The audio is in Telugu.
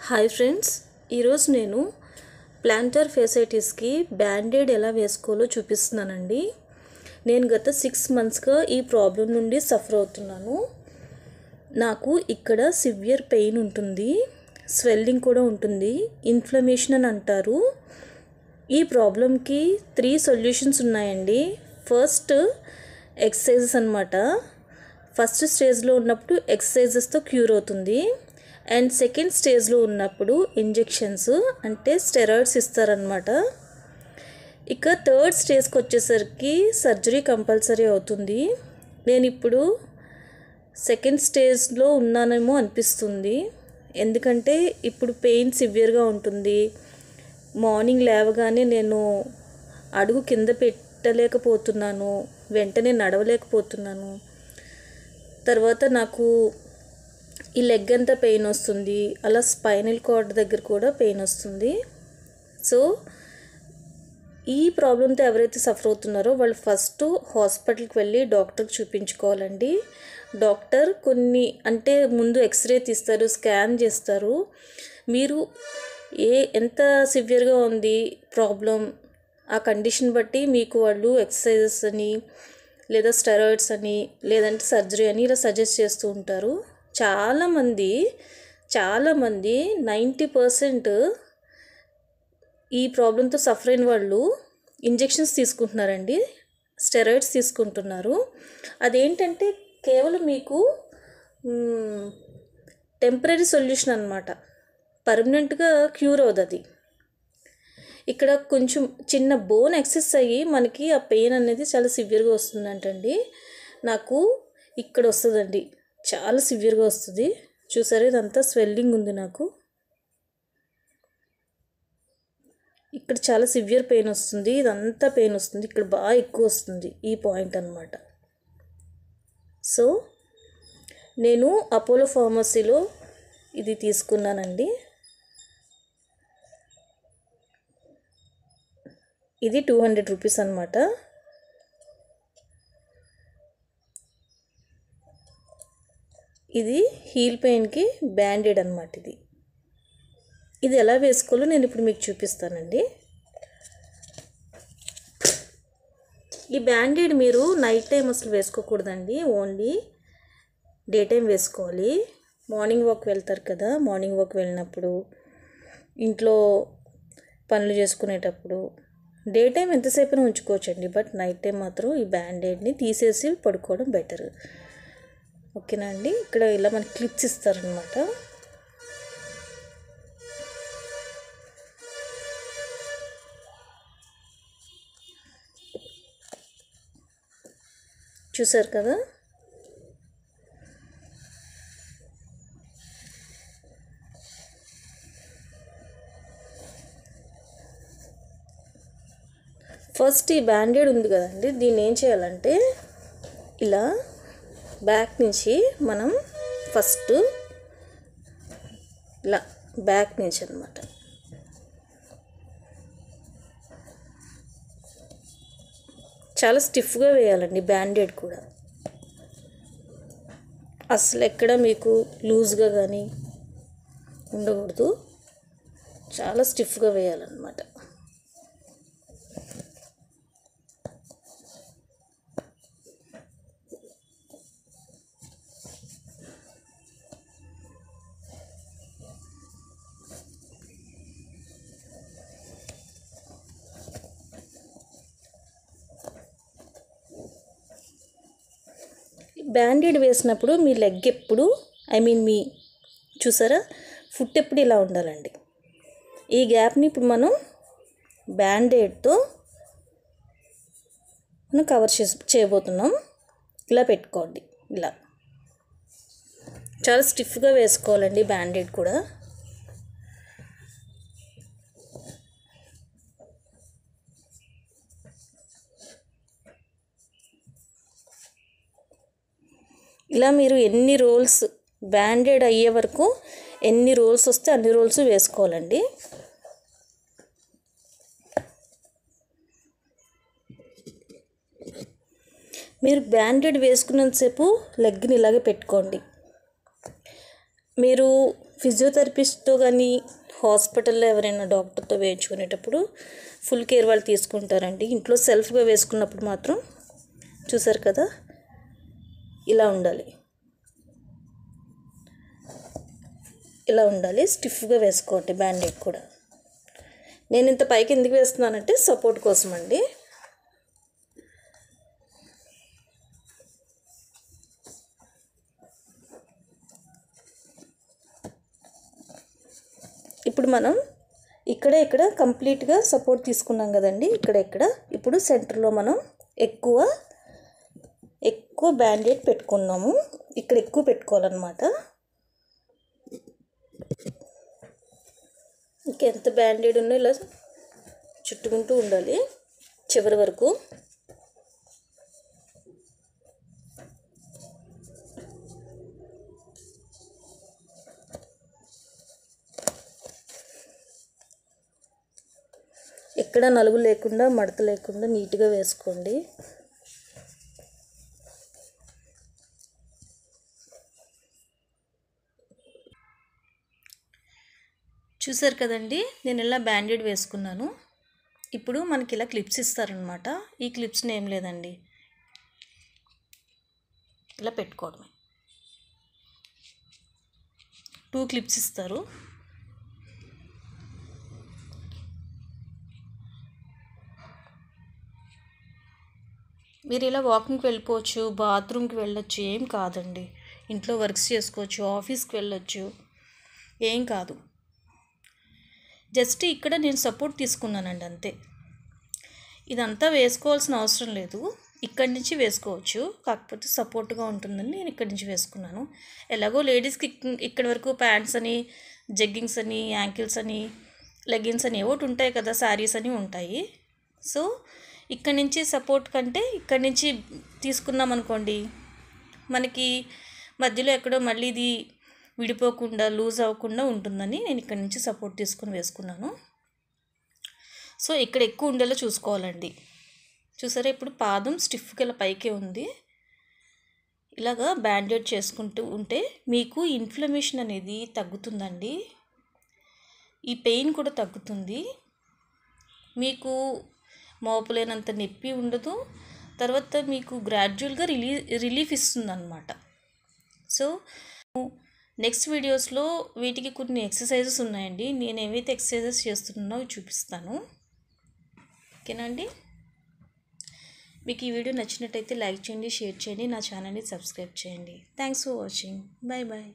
హాయ్ ఫ్రెండ్స్, ఈరోజు నేను ప్లాంటర్ ఫేసైటిస్కి బ్యాండేడ్ ఎలా వేసుకోవాలో చూపిస్తున్నానండి. నేను గత 6 మంత్స్గా ఈ ప్రాబ్లం నుండి సఫర్ అవుతున్నాను. నాకు ఇక్కడ సివియర్ పెయిన్ ఉంటుంది, స్వెల్లింగ్ కూడా ఉంటుంది, ఇన్ఫ్లమేషన్ అని అంటారు. ఈ ప్రాబ్లంకి 3 సొల్యూషన్స్ ఉన్నాయండి. ఫస్ట్ ఎక్సర్సైజెస్ అన్నమాట. ఫస్ట్ స్టేజ్లో ఉన్నప్పుడు ఎక్సర్సైజెస్తో క్యూర్ అవుతుంది. అండ్ సెకండ్ స్టేజ్లో ఉన్నప్పుడు ఇంజెక్షన్స్ అంటే స్టెరాయిడ్స్ ఇస్తారనమాట. ఇక థర్డ్ స్టేజ్కి వచ్చేసరికి సర్జరీ కంపల్సరీ అవుతుంది. నేను ఇప్పుడు సెకండ్ స్టేజ్లో ఉన్నానేమో అనిపిస్తుంది. ఎందుకంటే ఇప్పుడు పెయిన్ సివియర్గా ఉంటుంది. మార్నింగ్ లేవగానే నేను అడుగు కింద పెట్టలేకపోతున్నాను, వెంటనే నడవలేకపోతున్నాను. తర్వాత నాకు ఈ లెగ్ అంతా పెయిన్ వస్తుంది, అలా స్పైనల్ కార్డ్ దగ్గర కూడా పెయిన్ వస్తుంది. సో ఈ ప్రాబ్లంతో ఎవరైతే సఫర్ అవుతున్నారో వాళ్ళు ఫస్ట్ హాస్పిటల్కి వెళ్ళి డాక్టర్కి చూపించుకోవాలండి. డాక్టర్ కొన్ని అంటే ముందు ఎక్స్రే తీస్తారు, స్కాన్ చేస్తారు. మీరు ఎంత సివియర్గా ఉంది ప్రాబ్లం, ఆ కండిషన్ బట్టి మీకు వాళ్ళు ఎక్సర్సైజెస్ అని లేదా స్టెరాయిడ్స్ అని లేదంటే సర్జరీ అని ఇలా సజెస్ట్ చేస్తూ ఉంటారు. చాలామంది 90% ఈ ప్రాబ్లంతో సఫర్ అయిన వాళ్ళు ఇంజెక్షన్స్ తీసుకుంటున్నారండి, స్టెరాయిడ్స్ తీసుకుంటున్నారు. అదేంటంటే కేవలం మీకు టెంపరీ సొల్యూషన్ అన్నమాట, పర్మనెంట్గా క్యూర్ అవుతుంది అది. ఇక్కడ కొంచెం చిన్న బోన్ ఎక్సెస్ అయ్యి మనకి ఆ పెయిన్ అనేది చాలా సివియర్గా వస్తుందంటండి. నాకు ఇక్కడ వస్తుందండి, చాలా సివియర్గా వస్తుంది. చూసారా, ఇదంతా స్వెల్లింగ్ ఉంది. నాకు ఇక్కడ చాలా సివియర్ పెయిన్ వస్తుంది, ఇదంతా పెయిన్ వస్తుంది, ఇక్కడ బాగా ఎక్కువ వస్తుంది ఈ పాయింట్ అన్నమాట. సో నేను అపోలో ఫార్మసీలో ఇది తీసుకున్నానండి. ఇది 200 రూపీస్ అన్నమాట. ఇది హీల్ పెయిన్కి బ్యాండేడ్ అన్నమాట. ఇది ఎలా వేసుకోవాలో నేను ఇప్పుడు మీకు చూపిస్తానండి. ఈ బ్యాండేడ్ మీరు నైట్ టైం అసలు వేసుకోకూడదండి, ఓన్లీ డే టైం వేసుకోవాలి. మార్నింగ్ వాక్ వెళ్తారు కదా, మార్నింగ్ వాక్ వెళ్ళినప్పుడు, ఇంట్లో పనులు చేసుకునేటప్పుడు డే టైం ఎంతసేపు ఉంచుకోవచ్చండి, బట్ నైట్ టైం మాత్రం ఈ బ్యాండేడ్ని తీసేసి పడుకోవడం బెటర్. ఓకేనా అండి. ఇక్కడ ఇలా మనకి క్లిప్స్ ఇస్తారనమాట. చూసారు కదా, ఫస్ట్ ఈ బ్యాండేడ్ ఉంది కదండి, దీన్ని ఏం చేయాలంటే ఇలా బ్యాక్ నుంచి మనం ఫస్ట్ ఇలా బ్యాక్ నుంచి అన్నమాట చాలా స్టిఫ్గా వేయాలండి. బ్యాండేడ్ కూడా అసలు ఎక్కడ మీకు లూజ్గా కానీ ఉండకూడదు, చాలా స్టిఫ్గా వేయాలన్నమాట. బ్యాండేడ్ వేసినప్పుడు మీ లెగ్ ఎప్పుడు మీ చూసారా ఫుట్ ఎప్పుడు ఇలా ఉండాలండి. ఈ గ్యాప్ని ఇప్పుడు మనం బ్యాండేడ్తో మనం కవర్ చేయబోతున్నాం. ఇలా పెట్టుకోండి, ఇలా చాలా స్టిఫ్గా వేసుకోవాలండి బ్యాండేడ్ కూడా. ఇలా మీరు ఎన్ని రోల్స్ బ్యాండేడ్ అయ్యే వరకు ఎన్ని రోల్స్ వస్తే అన్ని రోల్స్ వేసుకోవాలండి. మీరు బ్యాండేడ్ వేసుకున్నంతసేపు లెగ్ని ఇలాగే పెట్టుకోండి. మీరు ఫిజియోథెరపిస్ట్తో కానీ హాస్పిటల్లో ఎవరైనా డాక్టర్తో వేయించుకునేటప్పుడు ఫుల్ కేర్ వాళ్ళు తీసుకుంటారండి. ఇంట్లో సెల్ఫ్గా వేసుకున్నప్పుడు మాత్రం చూసారు కదా, ఇలా ఉండాలి, ఇలా ఉండాలి. స్టిఫ్గా వేసుకోండి బ్యాండేడ్ కూడా. నేను ఇంత పైకి ఎందుకు వేస్తున్నానంటే సపోర్ట్ కోసం అండి. ఇప్పుడు మనం ఇక్కడ కంప్లీట్గా సపోర్ట్ తీసుకున్నాం కదండి. ఇక్కడ ఇప్పుడు సెంటర్లో మనం ఎక్కువ బ్యాండేడ్ పెట్టుకున్నాము. ఇక్కడ ఎక్కువ పెట్టుకోవాలన్నమాట. ఇంకెంత బ్యాండేడ్ ఉన్నా ఇలా చుట్టుకుంటూ ఉండాలి చివరి వరకు. ఎక్కడ నలుగు లేకుండా, మడత లేకుండా నీట్గా వేసుకోండి. చూసారు కదండి, నేను ఇలా బ్యాండేడ్ వేసుకున్నాను. ఇప్పుడు మనకి ఇలా క్లిప్స్ ఇస్తారనమాట. ఈ క్లిప్స్ని ఏం లేదండి, ఇలా పెట్టుకోవడమే. 2 క్లిప్స్ ఇస్తారు. మీరు ఇలా వాకింగ్కి వెళ్ళిపోవచ్చు, బాత్రూమ్కి వెళ్ళొచ్చు, ఏం కాదండి. ఇంట్లో వర్క్స్ చేసుకోవచ్చు, ఆఫీస్కి వెళ్ళొచ్చు, ఏం కాదు. జస్ట్ ఇక్కడ నేను సపోర్ట్ తీసుకున్నానండి, అంతే. ఇదంతా వేసుకోవాల్సిన అవసరం లేదు, ఇక్కడి నుంచి వేసుకోవచ్చు. కాకపోతే సపోర్ట్గా ఉంటుందని నేను ఇక్కడి నుంచి వేసుకున్నాను. ఎలాగో లేడీస్కి ఇక్కడి వరకు ప్యాంట్స్ అని, జగ్గింగ్స్ అని, యాంకిల్స్ అని, లెగిన్స్ అని ఏవోటి ఉంటాయి కదా, శారీస్ అని ఉంటాయి. సో ఇక్కడి నుంచి సపోర్ట్ కంటే ఇక్కడి నుంచి తీసుకున్నాం అనుకోండి, మనకి మధ్యలో ఎక్కడో మళ్ళీ ఇది విడిపోకుండా, లూజ్ అవ్వకుండా ఉంటుందని నేను ఇక్కడి నుంచి సపోర్ట్ తీసుకుని వేసుకున్నాను. సో ఇక్కడ ఎక్కువ ఉండేలా చూసుకోవాలండి. చూసారా, ఇప్పుడు పాదం స్టిఫ్గా ఇలా పైకే ఉంది. ఇలాగా బ్యాండేడ్ చేసుకుంటూ ఉంటే మీకు ఇన్ఫ్లమేషన్ అనేది తగ్గుతుందండి. ఈ పెయిన్ కూడా తగ్గుతుంది. మీకు మోపలేనంత నొప్పి ఉండదు. తర్వాత మీకు గ్రాడ్యువల్గా రిలీఫ్ ఇస్తుందన్నమాట. సో నెక్స్ట్ వీడియోస్లో వీటికి కొన్ని ఎక్సర్సైజెస్ ఉన్నాయండి. నేను ఏవైతే ఎక్సర్సైజెస్ చేస్తున్నానో అవి చూపిస్తాను. ఓకేనా అండి? మీకు ఈ వీడియో నచ్చినట్టయితే లైక్ చేయండి, షేర్ చేయండి, నా ఛానల్ని సబ్స్క్రైబ్ చేయండి. Thanks for watching. Bye bye.